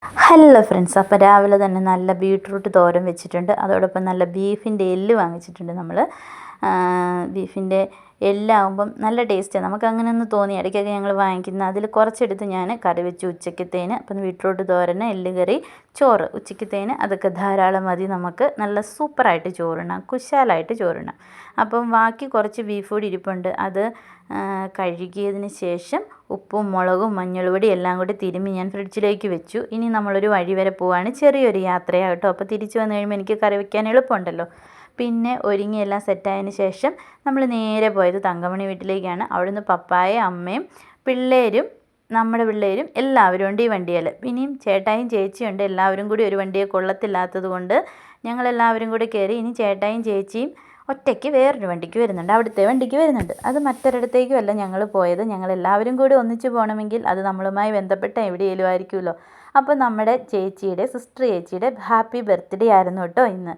Hello friends, അപ്പോൾ രാവിലെ തന്നെ നല്ല ബീട്രൂട്ട് തോരൻ വെച്ചിട്ടുണ്ട്. അതോടൊപ്പം നല്ല ബീഫിൻ്റെ എല്ല് വാങ്ങിച്ചിട്ടുണ്ട് നമ്മൾ. ബീഫിൻ്റെ എല്ലാകുമ്പം നല്ല ടേസ്റ്റാണ്. നമുക്ക് അങ്ങനെ ഒന്ന് തോന്നി ഇടയ്ക്കൊക്കെ ഞങ്ങൾ വാങ്ങിക്കുന്ന അതിൽ കുറച്ചെടുത്ത് ഞാൻ കറി വെച്ചു ഉച്ചക്കത്തേന്. അപ്പം ബീട്രൂട്ട് തോരന്, എല്ല് കറി, ചോറ് ഉച്ചക്കത്തേന് അതൊക്കെ ധാരാളം മതി. നമുക്ക് നല്ല സൂപ്പറായിട്ട് ചോറുണ്ണാം, കുശാലായിട്ട് ചോറുണ്ണാം. അപ്പം ബാക്കി കുറച്ച് ബീഫ് കൂടി ഇരിപ്പുണ്ട്. അത് കഴുകിയതിന് ശേഷം ഉപ്പും മുളകും മഞ്ഞൾപ്പൊടി എല്ലാം കൂടി തിരുമ്മി ഞാൻ ഫ്രിഡ്ജിലേക്ക് വെച്ചു. ഇനി നമ്മളൊരു വഴി വരെ പോവാണ്, ചെറിയൊരു യാത്രയാണ് കേട്ടോ. അപ്പോൾ തിരിച്ച് വന്നു കഴിയുമ്പോൾ എനിക്ക് കറി വയ്ക്കാൻ എളുപ്പമുണ്ടല്ലോ. പിന്നെ ഒരുങ്ങി എല്ലാം സെറ്റായതിന് ശേഷം നമ്മൾ നേരെ പോയത് തങ്കമണി വീട്ടിലേക്കാണ്. അവിടുന്ന് പപ്പായും അമ്മയും പിള്ളേരും നമ്മുടെ പിള്ളേരും എല്ലാവരും ഉണ്ട് ഈ വണ്ടിയിൽ. പിന്നെയും ചേട്ടായും ചേച്ചിയുണ്ട്. എല്ലാവരും കൂടി ഒരു വണ്ടിയെ കൊള്ളത്തില്ലാത്തത് കൊണ്ട് ഞങ്ങളെല്ലാവരും കൂടി കയറി. ഇനി ചേട്ടായും ചേച്ചിയും ഒറ്റയ്ക്ക് വേറൊരു വണ്ടിക്ക് വരുന്നുണ്ട്, അവിടുത്തെ വണ്ടിക്ക് വരുന്നുണ്ട്. അത് മറ്റൊരിടത്തേക്കുമല്ല ഞങ്ങൾ പോയത്. ഞങ്ങളെല്ലാവരും കൂടി ഒന്നിച്ച് പോകണമെങ്കിൽ അത് നമ്മളുമായി ബന്ധപ്പെട്ട എവിടെയെങ്കിലും ആയിരിക്കുമല്ലോ. അപ്പോൾ നമ്മുടെ സിസ്റ്റർ ചേച്ചിയുടെ ഹാപ്പി ബർത്ത്ഡേ ആയിരുന്നു കേട്ടോ ഇന്ന്.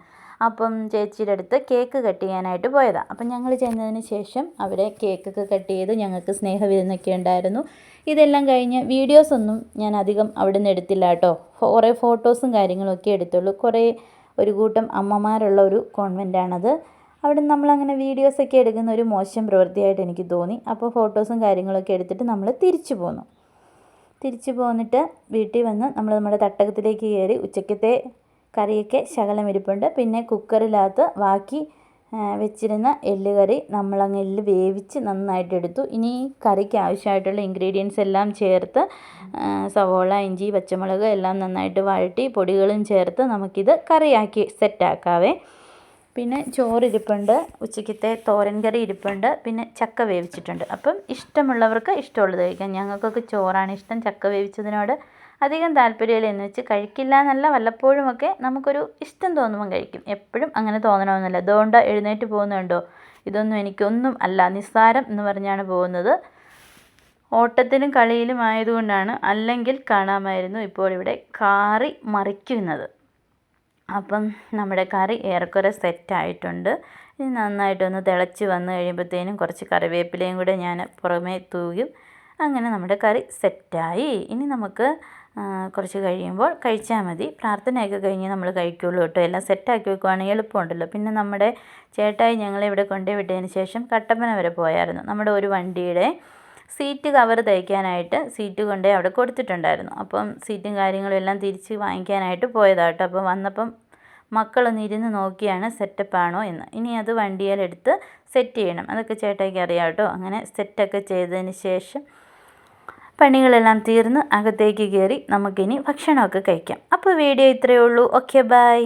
അപ്പം ചേച്ചിയുടെ അടുത്ത് കേക്ക് കട്ട് ചെയ്യാനായിട്ട് പോയതാണ്. അപ്പം ഞങ്ങൾ ചെന്നതിന് ശേഷം അവിടെ കേക്കൊക്കെ കട്ട് ചെയ്ത് ഞങ്ങൾക്ക് സ്നേഹവിരുന്നൊക്കെ ഉണ്ടായിരുന്നു. ഇതെല്ലാം കഴിഞ്ഞ് വീഡിയോസൊന്നും ഞാൻ അധികം അവിടെ നിന്ന് എടുത്തില്ല കേട്ടോ. കുറേ ഫോട്ടോസും കാര്യങ്ങളൊക്കെ എടുത്തുള്ളൂ. ഒരു കൂട്ടം അമ്മമാരുള്ള ഒരു കോൺവെൻറ്റാണത്. അവിടെ നമ്മളങ്ങനെ വീഡിയോസൊക്കെ എടുക്കുന്ന ഒരു മോശം പ്രവൃത്തിയായിട്ട് എനിക്ക് തോന്നി. അപ്പോൾ ഫോട്ടോസും കാര്യങ്ങളൊക്കെ എടുത്തിട്ട് നമ്മൾ തിരിച്ചു പോന്നിട്ട് വീട്ടിൽ വന്ന് നമ്മുടെ തട്ടകത്തിലേക്ക് കയറി. ഉച്ചക്കത്തെ കറിയൊക്കെ ശകലം ഇരിപ്പുണ്ട്. പിന്നെ കുക്കറിനകത്ത് ബാക്കി വെച്ചിരുന്ന എല്ല് കറി നമ്മളങ്ങ് എല്ല് വേവിച്ച് നന്നായിട്ട് എടുത്തു. ഇനി കറിക്ക് ആവശ്യമായിട്ടുള്ള ഇൻഗ്രീഡിയൻസ് എല്ലാം ചേർത്ത് സവോള, ഇഞ്ചി, പച്ചമുളക് എല്ലാം നന്നായിട്ട് വഴറ്റി പൊടികളും ചേർത്ത് നമുക്കിത് കറിയാക്കി സെറ്റാക്കാവേ. പിന്നെ ചോറിരിപ്പുണ്ട്, ഉച്ചക്കത്തെ തോരൻ കറി ഇരിപ്പുണ്ട്, പിന്നെ ചക്ക വേവിച്ചിട്ടുണ്ട്. അപ്പം ഇഷ്ടമുള്ളവർക്ക് ഇഷ്ടമുള്ളത് കഴിക്കാം. ഞങ്ങൾക്കൊക്കെ ചോറാണ് ഇഷ്ടം. ചക്ക വേവിച്ചതിനോട് അധികം താല്പര്യമില്ല എന്ന് വെച്ച് കഴിക്കില്ല എന്നല്ല, വല്ലപ്പോഴുമൊക്കെ നമുക്കൊരു ഇഷ്ടം തോന്നുമ്പം കഴിക്കും. എപ്പോഴും അങ്ങനെ തോന്നണമെന്നില്ല. അതുകൊണ്ട് എഴുന്നേറ്റ് പോകുന്നുണ്ടോ? ഇതൊന്നും എനിക്കൊന്നും അല്ല, നിസ്സാരം എന്ന് പറഞ്ഞാണ് പോകുന്നത്. ഓട്ടത്തിനും കളിയിലും ആയതുകൊണ്ടാണ്, അല്ലെങ്കിൽ കാണാമായിരുന്നു ഇപ്പോൾ ഇവിടെ കാറി മറിക്കുന്നത്. അപ്പം നമ്മുടെ കറി ഏറെക്കുറെ സെറ്റായിട്ടുണ്ട്. ഇനി നന്നായിട്ടൊന്ന് തിളച്ച് വന്ന് കഴിയുമ്പോഴത്തേനും കുറച്ച് കറിവേപ്പിലയും കൂടെ ഞാൻ പുറമേ തൂകും. അങ്ങനെ നമ്മുടെ കറി സെറ്റായി. ഇനി നമുക്ക് കുറച്ച് കഴിയുമ്പോൾ കഴിച്ചാൽ മതി. പ്രാർത്ഥനയൊക്കെ കഴിഞ്ഞ് നമ്മൾ കഴിക്കുള്ളൂ കേട്ടോ. എല്ലാം സെറ്റാക്കി വെക്കുവാണെങ്കിൽ എളുപ്പമുണ്ടല്ലോ. പിന്നെ നമ്മുടെ ചേട്ടായി ഞങ്ങളെ ഇവിടെ കൊണ്ടുപോയി വിട്ടതിന് ശേഷം കട്ടപ്പന വരെ പോയായിരുന്നു. നമ്മുടെ ഒരു വണ്ടിയുടെ സീറ്റ് കവർ തയ്ക്കാനായിട്ട് സീറ്റ് കൊണ്ടുപോയി അവിടെ കൊടുത്തിട്ടുണ്ടായിരുന്നു. അപ്പം സീറ്റും കാര്യങ്ങളും എല്ലാം തിരിച്ച് വാങ്ങിക്കാനായിട്ട് പോയതാട്ടോ. അപ്പം വന്നപ്പം മക്കളൊന്ന് ഇരുന്ന് നോക്കിയാണ് സെറ്റപ്പാണോ എന്ന്. ഇനി അത് വണ്ടിയിലെടുത്ത് സെറ്റ് ചെയ്യണം. അതൊക്കെ ചേട്ടായിക്ക് അറിയാം കേട്ടോ. അങ്ങനെ സെറ്റൊക്കെ ചെയ്തതിന് ശേഷം പണികളെല്ലാം തീർന്ന് അകത്തേക്ക് കയറി നമുക്കിനി ഭക്ഷണമൊക്കെ കഴിക്കാം. അപ്പോൾ വീഡിയോ ഇത്രയേ ഉള്ളൂ. Okay, by.